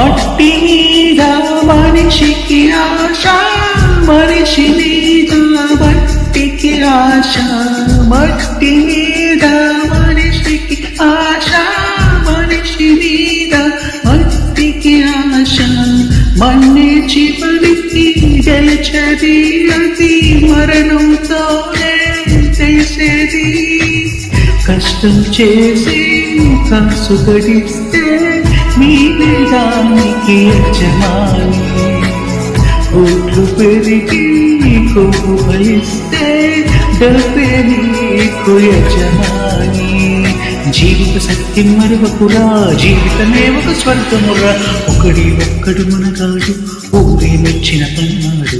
మట్టి మీద మనిషికి ఆశ, మనిషి మీద మట్టికి ఆశ. మట్టి మీద మనిషికి ఆశ, మనిషి మీద మట్టికి ఆశ. మన్నే చివరికి గెలిచేది అది మరణంతోనే చేసేది. కష్టం చేసి కాసు గడిస్తే మీరే దానికి యజమాని. ఓట్లు పెరిగి కొవ్వు బలిస్తే డబ్బే నీకు యజమాని. జీవిత సత్యం మరువకురా, జీవితమే ఒక స్వర్గమురా. ఒక్కడు మనగాడు ఊరే మెచ్చిన పన్నాడు.